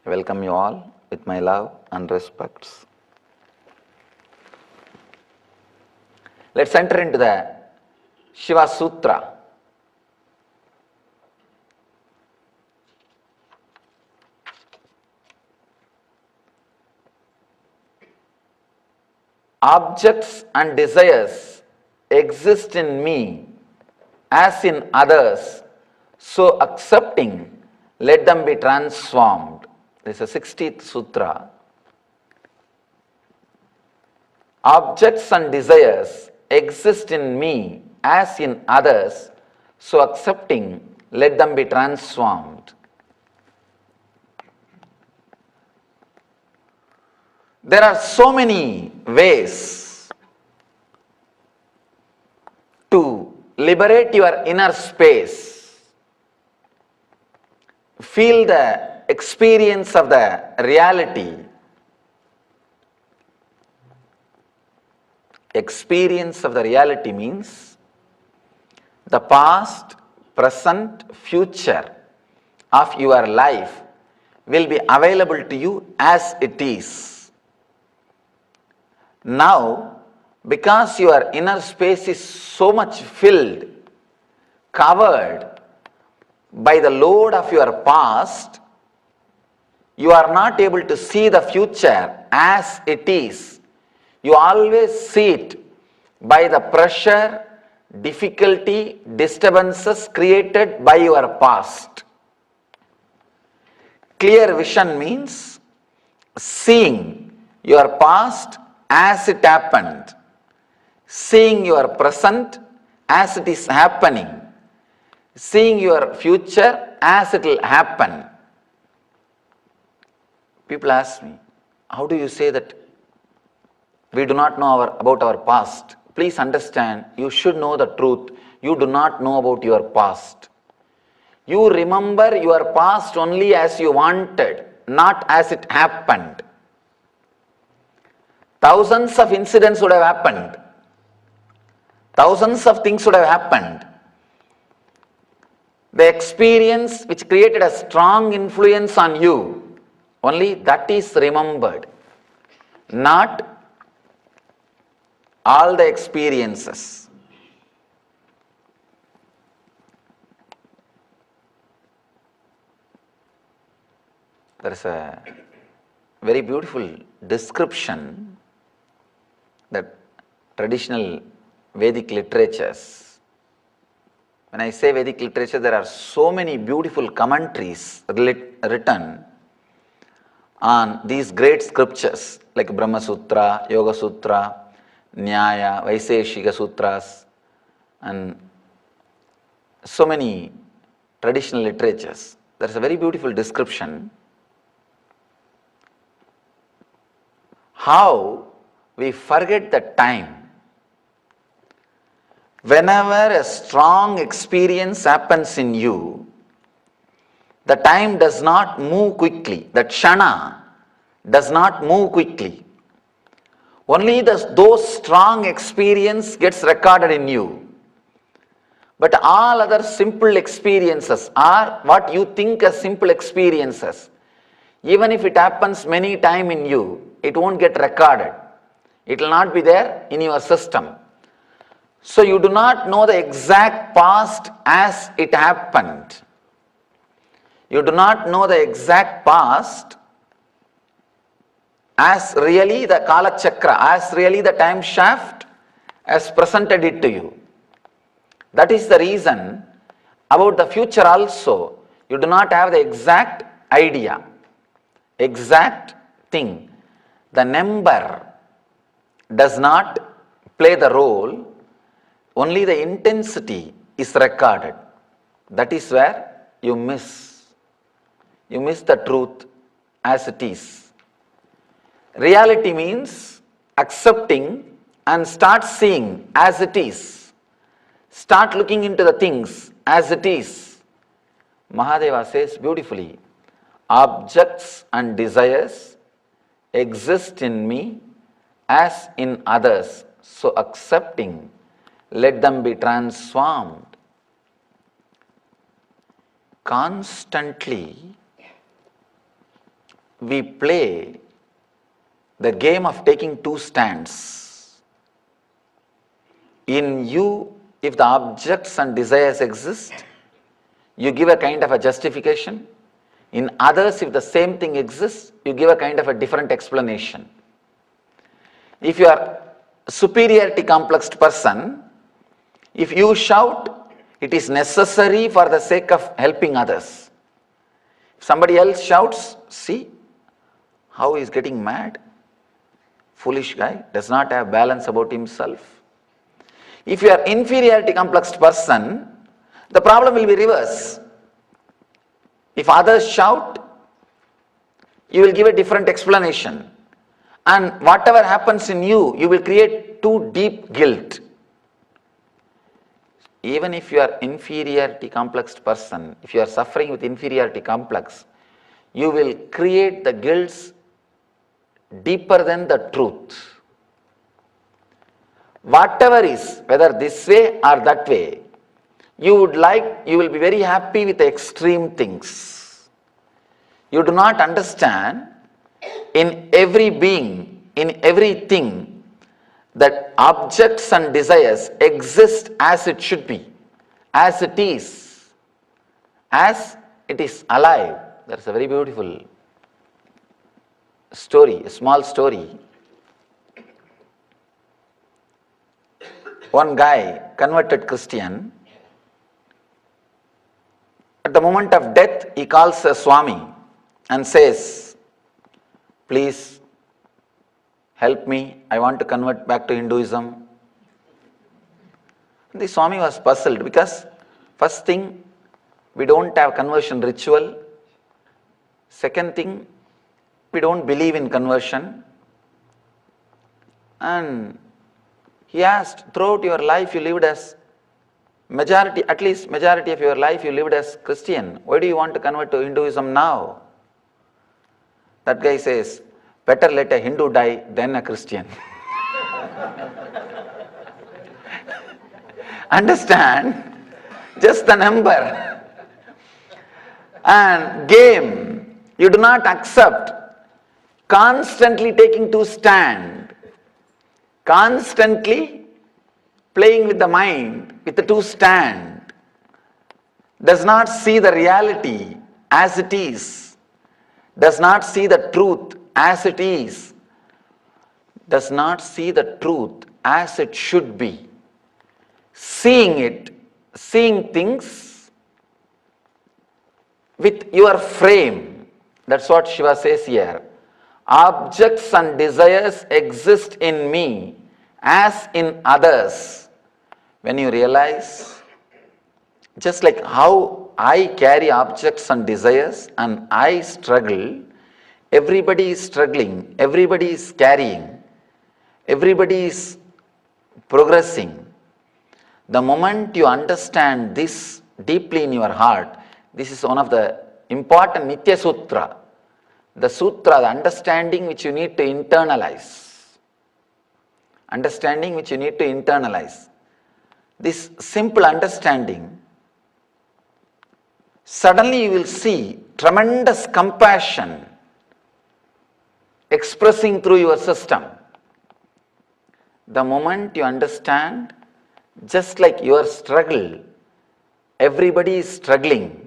I welcome you all with my love and respects. Let's enter into the Shiva Sutra. Objects and desires exist in me as in others, so accepting, let them be transformed. This is the 60th Sutra. Objects and desires exist in me as in others, so accepting, let them be transformed. There are so many ways to liberate your inner space, feel the experience of the reality. Experience of the reality means the past, present, future of your life will be available to you as it is. Now, because your inner space is so much filled, covered by the load of your past, you are not able to see the future as it is. You always see it by the pressure, difficulty, disturbances created by your past. Clear vision means seeing your past as it happened, seeing your present as it is happening, seeing your future as it will happen. People ask me, how do you say that we do not know about our past? Please understand, you should know the truth. You do not know about your past. You remember your past only as you wanted, not as it happened. Thousands of incidents would have happened. Thousands of things would have happened. The experience which created a strong influence on you, only that is remembered, not all the experiences. There is a very beautiful description that traditional Vedic literatures. When I say Vedic literature, there are so many beautiful commentaries written on these great scriptures like Brahma Sutra, Yoga Sutra, Nyaya, Vaiseshika Sutras, and so many traditional literatures. There is a very beautiful description how we forget the time. Whenever a strong experience happens in you, the time does not move quickly. The kshana does not move quickly. Only those strong experience gets recorded in you. But all other simple experiences are what you think as simple experiences. Even if it happens many times in you, it won't get recorded. It will not be there in your system. So you do not know the exact past as it happened. You do not know the exact past as really the Kala Chakra, as really the time shaft has presented it to you. That is the reason about the future also, you do not have the exact idea, exact thing. The number does not play the role, only the intensity is recorded. That is where you miss. You miss the truth as it is. Reality means accepting and start seeing as it is. Start looking into the things as it is. Mahadeva says beautifully, objects and desires exist in me as in others, so accepting, let them be transformed. Constantly we play the game of taking two stands. In you, if the objects and desires exist, you give a kind of a justification. In others, if the same thing exists, you give a kind of a different explanation. If you are a superiority complexed person, if you shout, it is necessary for the sake of helping others. If somebody else shouts, see how he is getting mad. Foolish guy, does not have balance about himself. If you are inferiority complexed person, the problem will be reverse. If others shout, you will give a different explanation. And whatever happens in you, you will create too deep guilt. Even if you are inferiority complexed person, if you are suffering with inferiority complex, you will create the guilts deeper than the truth. Whatever is, whether this way or that way, you will be very happy with the extreme things. You do not understand in every being, in everything, that objects and desires exist as it should be, as it is alive. That's a very beautiful story, a small story. One guy converted Christian. At the moment of death, he calls a Swami and says, please help me, I want to convert back to Hinduism. The Swami was puzzled because first thing, we don't have conversion ritual. Second thing, we don't believe in conversion. And he asked, throughout your life you lived as majority of your life you lived as Christian. Why do you want to convert to Hinduism now? That guy says, better let a Hindu die than a Christian. Understand? Just the number. And game, you do not accept. Constantly taking two stand. Constantly playing with the mind with the two stand. Does not see the reality as it is. Does not see the truth as it is. Does not see the truth as it should be. Seeing things with your frame. That's what Shiva says here. Objects and desires exist in me as in others. When you realize, just like how I carry objects and desires and I struggle, everybody is struggling, everybody is carrying, everybody is progressing. The moment you understand this deeply in your heart, this is one of the important Nitya Sutra. The sutra, the understanding which you need to internalize. Understanding which you need to internalize. This simple understanding, suddenly you will see tremendous compassion expressing through your system. The moment you understand, just like your struggle, everybody is struggling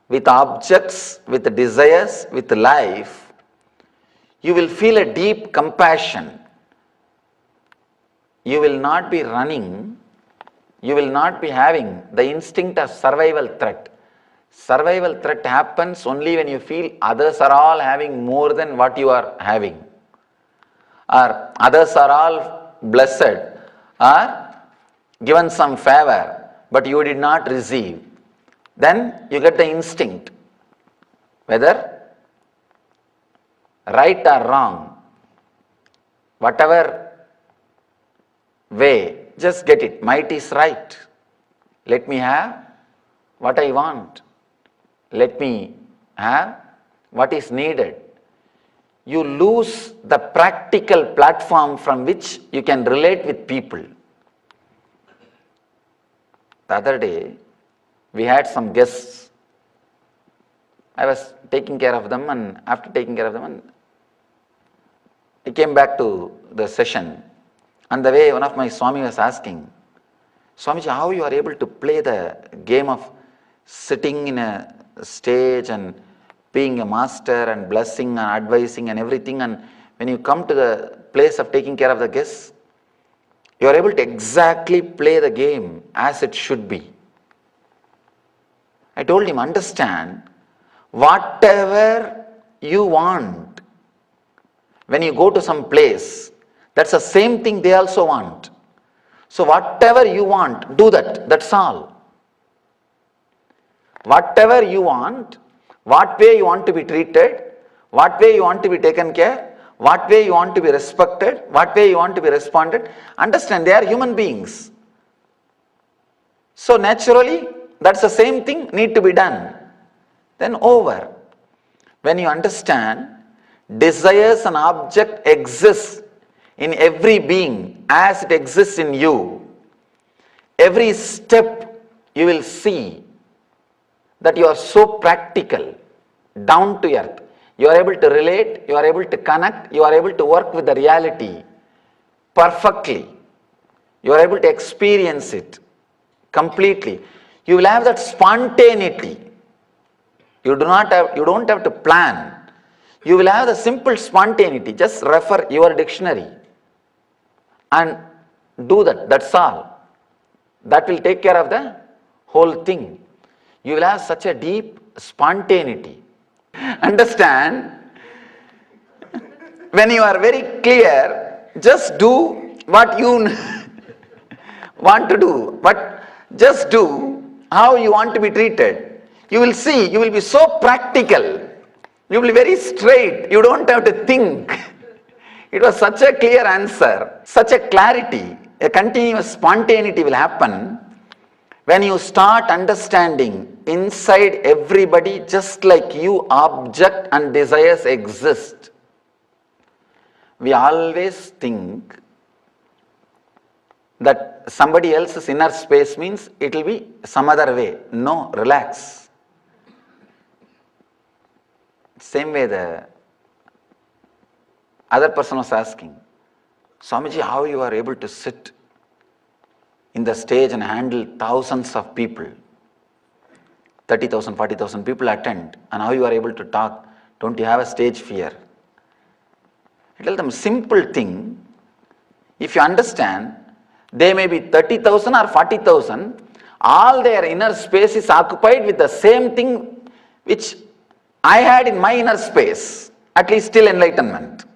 with objects, with desires, with life, you will feel a deep compassion. You will not be running, you will not be having the instinct of survival threat. Survival threat happens only when you feel others are all having more than what you are having, or others are all blessed, or given some favor, but you did not receive. Then you get the instinct, whether right or wrong, whatever way, just get it. Might is right. Let me have what I want. Let me have what is needed. You lose the practical platform from which you can relate with people. The other day, we had some guests. I was taking care of them, and after taking care of them, and I came back to the session. On the way, one of my Swami was asking, Swamiji, how you are able to play the game of sitting in a stage and being a master and blessing and advising and everything, and when you come to the place of taking care of the guests, you are able to exactly play the game as it should be. I told him, understand, whatever you want, when you go to some place, that's the same thing they also want. So whatever you want, do that, that's all. Whatever you want, what way you want to be treated, what way you want to be taken care, what way you want to be respected, what way you want to be responded, understand they are human beings. So naturally, that's the same thing need to be done. Then over. When you understand, desires and object exists in every being as it exists in you, every step you will see that you are so practical, down to earth. You are able to relate, you are able to connect, you are able to work with the reality perfectly. You are able to experience it completely. You will have that spontaneity. You don't have to plan. You will have the simple spontaneity. Just refer your dictionary and do that. That's all. That will take care of the whole thing. You will have such a deep spontaneity. Understand, when you are very clear, just do what you want to do, but just do how you want to be treated. You will see, you will be so practical, you will be very straight, you don't have to think. It was such a clear answer, such a clarity, a continuous spontaneity will happen when you start understanding inside everybody, just like you, object and desires exist. We always think that somebody else's inner space means it will be some other way. No, relax. Same way the other person was asking, Swamiji, how you are able to sit in the stage and handle thousands of people, 30,000, 40,000 people attend, and how you are able to talk, don't you have a stage fear? I tell them, simple thing, if you understand, they may be 30,000 or 40,000, all their inner space is occupied with the same thing which I had in my inner space, at least till enlightenment.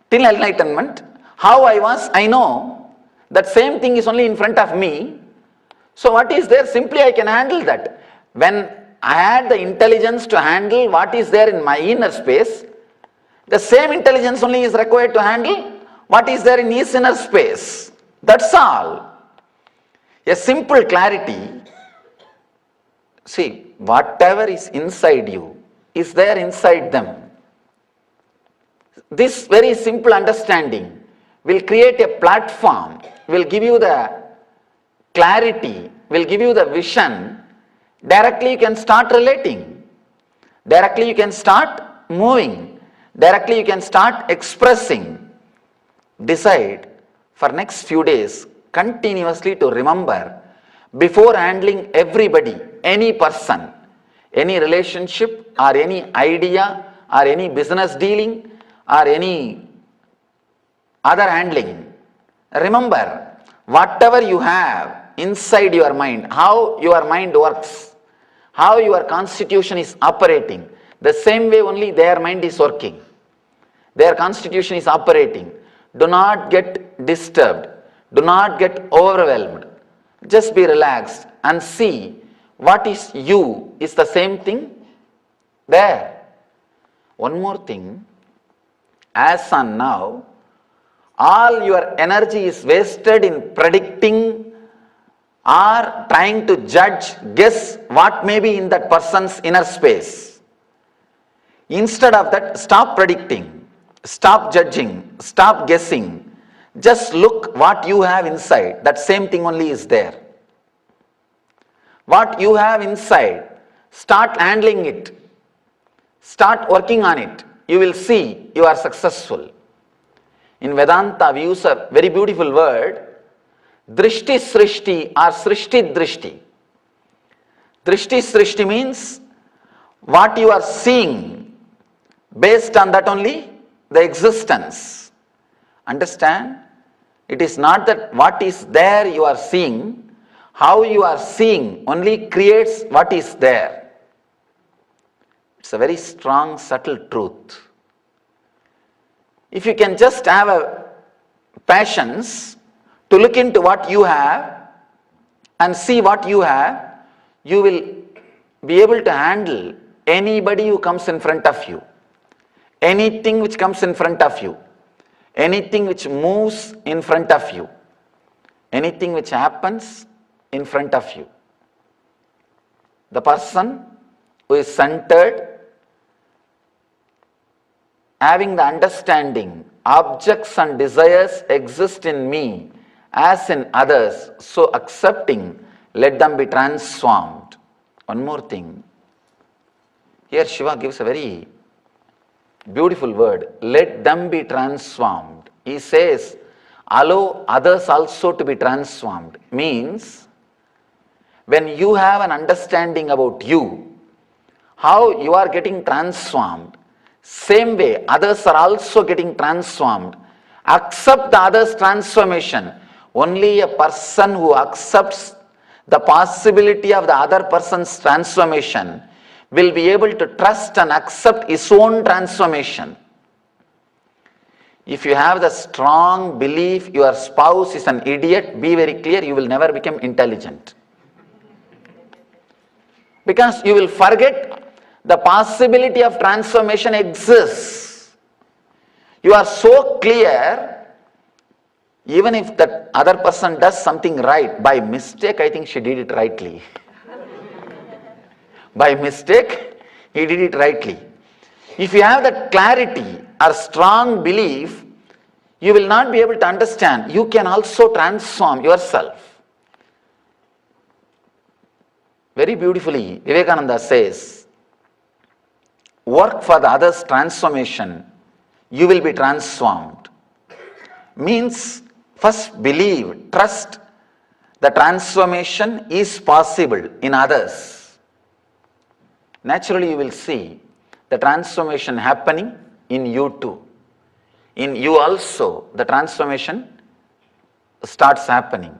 Till enlightenment, how I was, I know, that same thing is only in front of me. So what is there? Simply I can handle that. When I had the intelligence to handle what is there in my inner space, the same intelligence only is required to handle what is there in his inner space. That's all. A simple clarity. See, whatever is inside you is there inside them. This very simple understanding will create a platform, will give you the clarity, will give you the vision. Directly you can start relating. Directly you can start moving. Directly you can start expressing. Decide for next few days continuously to remember, before handling everybody, any person, any relationship or any idea or any business dealing or any other handling, remember whatever you have inside your mind, how your mind works, how your constitution is operating, the same way only their mind is working. Their constitution is operating. Do not get disturbed. Do not get overwhelmed. Just be relaxed and see what is you is the same thing there. One more thing, as on now, all your energy is wasted in predicting or trying to judge, guess what may be in that person's inner space. Instead of that, stop predicting, stop judging, stop guessing. Just look what you have inside. That same thing only is there. What you have inside, start handling it. Start working on it. You will see you are successful. In Vedanta, we use a very beautiful word, drishti srishti or srishti drishti. Drishti srishti means what you are seeing, based on that only the existence. Understand? It is not that what is there you are seeing, how you are seeing only creates what is there. It's a very strong, subtle truth. If you can just have a patience to look into what you have and see what you have, you will be able to handle anybody who comes in front of you, anything which comes in front of you, anything which moves in front of you, anything which happens in front of you. The person who is centered, having the understanding, objects and desires exist in me as in others, so accepting, let them be transformed. One more thing. Here Shiva gives a very beautiful word, let them be transformed. He says, allow others also to be transformed. Means, when you have an understanding about you, how you are getting transformed, same way others are also getting transformed. Accept the other's transformation. Only a person who accepts the possibility of the other person's transformation will be able to trust and accept his own transformation. If you have the strong belief your spouse is an idiot, be very clear, you will never become intelligent. Because you will forget the possibility of transformation exists. You are so clear, even if that other person does something right, by mistake I think she did it rightly. By mistake, he did it rightly. If you have that clarity or strong belief, you will not be able to understand. You can also transform yourself. Very beautifully, Vivekananda says, work for the other's transformation, you will be transformed. Means, first believe, trust the transformation is possible in others. Naturally, you will see the transformation happening in you too. In you also, the transformation starts happening.